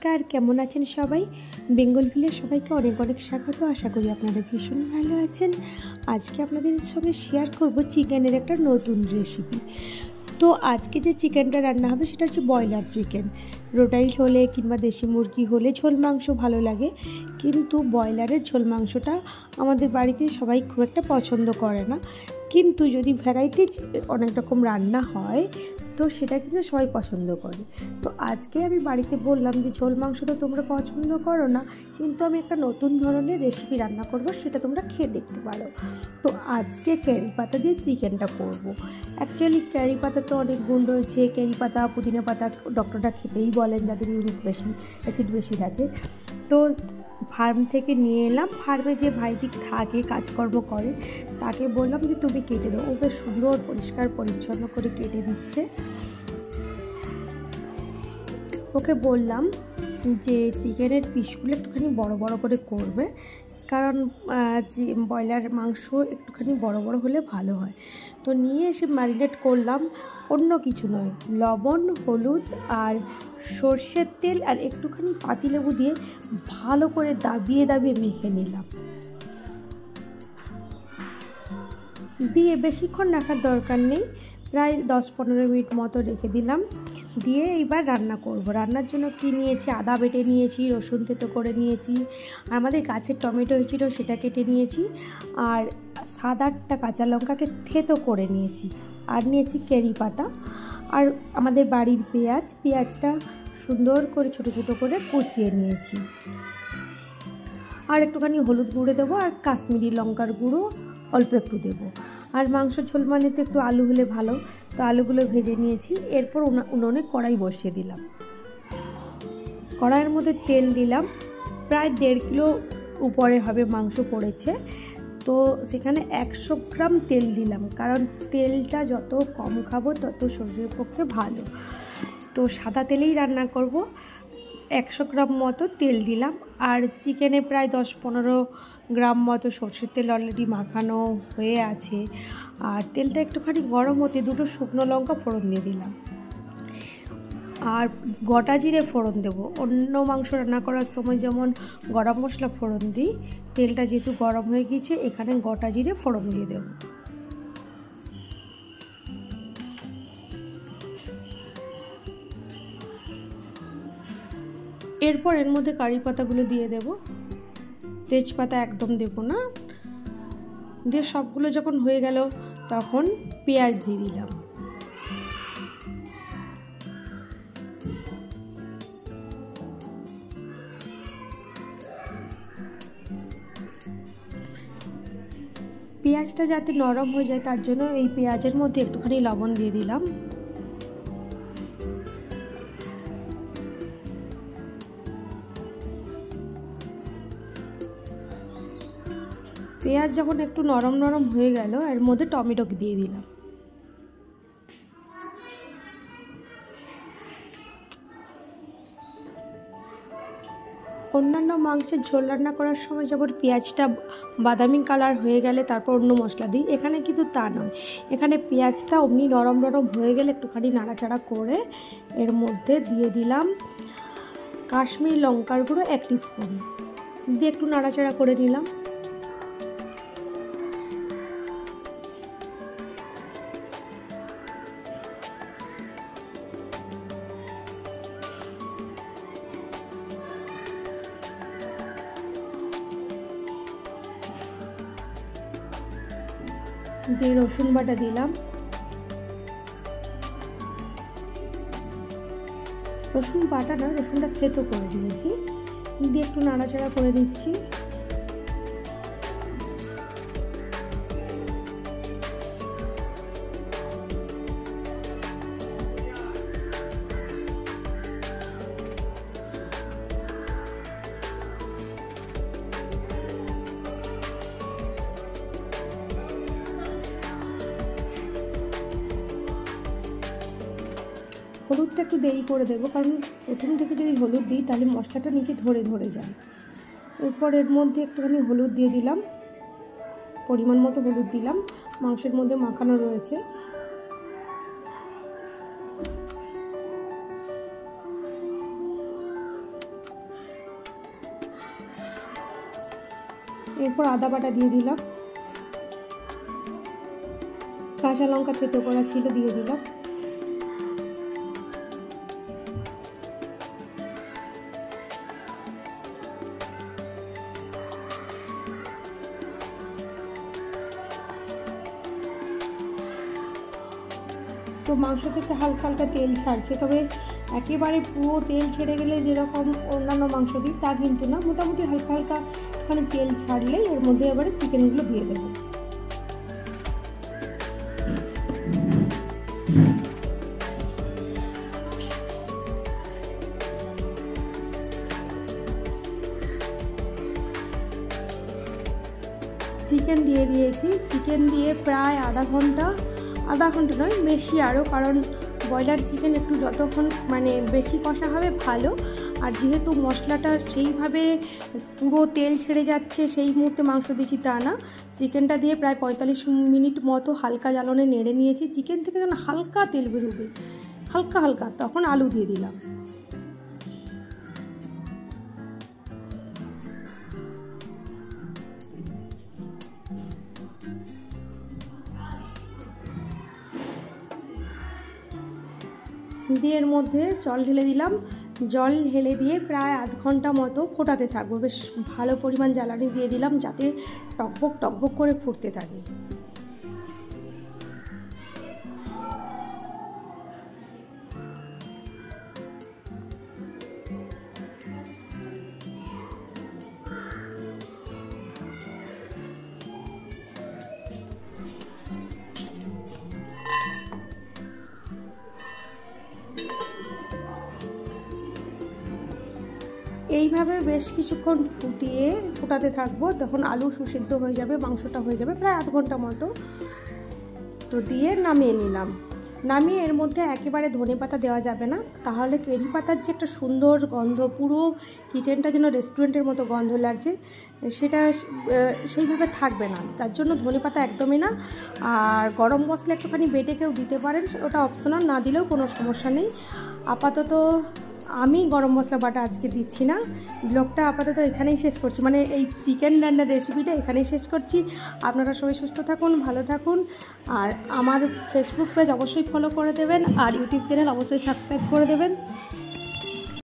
নমস্কার, কেমন আছেন সবাই? বেঙ্গল ভিলেজ সবাইকে অনেক অনেক স্বাগত। আশা করি আপনারা ভীষণ ভালো আছেন। আজকে আপনাদের সঙ্গে শেয়ার করব চিকেনের একটা নতুন রেসিপি। তো আজকে যে চিকেনটা রান্না হবে সেটা হচ্ছে ব্রয়লার চিকেন। রোটাইল হলে কিংবা দেশি মুরগি হলে ঝোল মাংস ভালো লাগে, কিন্তু ব্রয়লারের ঝোল মাংসটা আমাদের বাড়িতে সবাই খুব একটা পছন্দ করে না। কিন্তু যদি ভ্যারাইটি অনেক রকম রান্না হয় তো সেটা কিন্তু সবাই পছন্দ করে। তো আজকে আমি বাড়িতে বললাম যে ঝোল মাংস তো তোমরা পছন্দ করো না, কিন্তু আমি একটা নতুন ধরনের রেসিপি রান্না করব, সেটা তোমরা খেয়ে দেখতে পারো। তো আজকে কারি পাতা দিয়ে চিকেনটা করব। অ্যাকচুয়ালি কারি পাতা তো অনেক গুণ রয়েছে, কারি পাতা, পুদিনা পাতা ডক্টররা খেতেই বলেন যাদের ইউরিক বেশি, অ্যাসিড বেশি থাকে। তো ফার্ম থেকে নিয়ে এলাম। ফার্মে যে ভাইটি থাকে, কাজকর্ম করে, তাকে বললাম যে তুমি কেটে দাও। ও বেশ সুন্দর পরিষ্কার পরিচ্ছন্ন করে কেটে দিচ্ছে। ওকে বললাম যে চিকেনের পিসগুলো একটুখানি বড় বড় করে করবে, কারণ ব্রয়লার মাংস একটুখানি বড় বড় হলে ভালো হয়। তো নিয়ে এসে ম্যারিনেট করলাম, অন্য কিছু নয়, লবণ, হলুদ আর সর্ষের তেল আর একটুখানি পাতিলেবু দিয়ে ভালো করে দাবিয়ে দাবিয়ে মেখে নিলাম। দিয়ে বেশিক্ষণ রাখার দরকার নেই, প্রায় 10-15 মিনিট মতো রেখে দিলাম। দিয়ে এইবার রান্না করব। রান্নার জন্য কি নিয়েছি, আদা বেটে নিয়েছি, রসুন থেতো করে নিয়েছি, আমাদের গাছের টমেটো হয়েছিল সেটা কেটে নিয়েছি, আর 7-8টা কাঁচা লঙ্কাকে থেতো করে নিয়েছি, আর নিয়েছি কারি পাতা, আর আমাদের বাড়ির পেঁয়াজটা সুন্দর করে ছোট ছোট করে কুচিয়ে নিয়েছি, আর একটুখানি হলুদ গুঁড়ো দেবো, আর কাশ্মীরি লঙ্কার গুঁড়ো অল্প একটু দেবো। আর মাংস ঝোল মানে তো একটু আলু হলে ভালো, তো আলুগুলো ভেজে নিয়েছি। এরপর উনুনে কড়াই বসিয়ে দিলাম। কড়াইয়ের মধ্যে তেল দিলাম, প্রায় 1.5 কিলো উপরে হবে মাংস পড়েছে, তো সেখানে 100 গ্রাম তেল দিলাম, কারণ তেলটা যত কম খাবো তত শরীরের পক্ষে ভালো। তো সাদা তেলেই রান্না করব। 100 গ্রাম মতো তেল দিলাম, আর চিকেনে প্রায় 10-15 গ্রাম মতো সরষের তেল অলরেডি মাখানো হয়ে আছে। আর তেলটা একটুখানি গরম হতে 2টো শুকনো লঙ্কা ফোড়ন দিয়ে দিলাম, আর গোটা জিরে ফোড়ন দেবো। অন্য মাংস রান্না করার সময় যেমন গরম মশলা ফোড়ন দিই, তেলটা যেহেতু গরম হয়ে গিয়েছে এখানে গোটা জিরে ফোড়ন দিয়ে দেবো। এরপর এর মধ্যে কারি পাতাগুলো দিয়ে দেব, তেজপাতা একদম দেব না। দিয়ে সবগুলো যখন হয়ে গেল তখন পেঁয়াজ দিয়ে দিলাম। পেঁয়াজটা যাতে নরম হয়ে যায় তার জন্য এই পেঁয়াজের মধ্যে একটুখানি লবণ দিয়ে দিলাম। পেঁয়াজ যখন একটু নরম নরম হয়ে গেল এর মধ্যে টমেটো দিয়ে দিলাম। অন্যান্য মাংসের ঝোল রান্না করার সময় যেমন পেঁয়াজটা বাদামি কালার হয়ে গেলে তারপর অন্য মশলা দিই, এখানে কিন্তু তা নয়। এখানে পেঁয়াজটা অমনি নরম নরম হয়ে গেলে একটুখানি নাড়াচাড়া করে এর মধ্যে দিয়ে দিলাম কাশ্মীরি লঙ্কার গুঁড়ো 1 টিস্পুন দিয়ে একটু নাড়াচাড়া করে নিলাম। দিয়ে রসুন বাটা দিলাম, রসুন বাটা না, রসুনটা থেতো করে দিয়েছি, দিয়ে একটু নাড়াচাড়া করে দিচ্ছি। হলুদটা একটু দেরি করে দেবো, কারণ প্রথম থেকে যদি হলুদ দিই তাহলে মশলাটা নিচে ধরে ধরে যায়। এরপর এর মধ্যে একটুখানি হলুদ দিয়ে দিলাম, পরিমাণ মতো হলুদ দিলাম, মাংসের মধ্যে মাখানো রয়েছে। এরপর আদা বাটা দিয়ে দিলাম, কাঁচা লঙ্কা থেতো করা ছিল দিয়ে দিলাম, তো মাংস থেকে হালকা হালকা তেল ছাড়ছে, তবে একেবারে পুরো তেল ছেড়ে গেলে যেরকম অন্যান্য মাংস দিই তা কিন্তু না, মোটামুটি হালকা হালকা একটুখানি তেল ছাড়লেই এর মধ্যে এবারে চিকেনগুলো দিয়ে দেবো। চিকেন দিয়ে দিয়েছি, চিকেন দিয়ে প্রায় আধা ঘন্টা নয় বেশি আরও, কারণ ব্রয়লার চিকেন একটু যতক্ষণ মানে বেশি কষা হবে ভালো, আর যেহেতু মশলাটা সেইভাবে পুরো তেল ছেড়ে যাচ্ছে সেই মুহূর্তে মাংস দিয়েছি তা না, চিকেনটা দিয়ে প্রায় 45 মিনিট মতো হালকা জ্বালনে নেড়ে নিয়েছি। চিকেন থেকে যেন হালকা তেল বেরোবে, হালকা হালকা, তখন আলু দিয়ে দিলাম। দিয়ে এর মধ্যে জল ঢেলে দিলাম, জল ঢেলে দিয়ে প্রায় আধ ঘন্টা মতো ফোটাতে থাকবো। বেশ ভালো পরিমাণ জ্বালানি দিয়ে দিলাম যাতে টকবক টকবক করে ফুটতে থাকে। এইভাবে বেশ কিছুক্ষণ ফোটাতে থাকবো, তখন আলু সুসিদ্ধ হয়ে যাবে, মাংসটা হয়ে যাবে প্রায় আধ ঘন্টা মতো। তো দিয়ে নামিয়ে নিলাম। নামিয়ে এর মধ্যে একেবারে ধনেপাতা দেওয়া যাবে না, তাহলে কারি পাতার যে একটা সুন্দর গন্ধ, পুরো কিচেনটা যেন রেস্টুরেন্টের মতো গন্ধ লাগছে, সেটা সেইভাবে থাকবে না। তার জন্য ধনেপাতা একদমই না। আর গরম মশলা একটুখানি বেটে কেউ দিতে পারেন, ওটা অপশনাল, না দিলেও কোনো সমস্যা নেই। আপাতত আমি গরম মশলা বাটা আজকে দিচ্ছি না। ব্লগটা আপাতত এখানেই শেষ করছি, মানে এই চিকেন রান্নার রেসিপিটা এখানেই শেষ করছি। আপনারা সবাই সুস্থ থাকুন, ভালো থাকুন, আর আমার ফেসবুক পেজ অবশ্যই ফলো করে দেবেন, আর ইউটিউব চ্যানেল অবশ্যই সাবস্ক্রাইব করে দেবেন।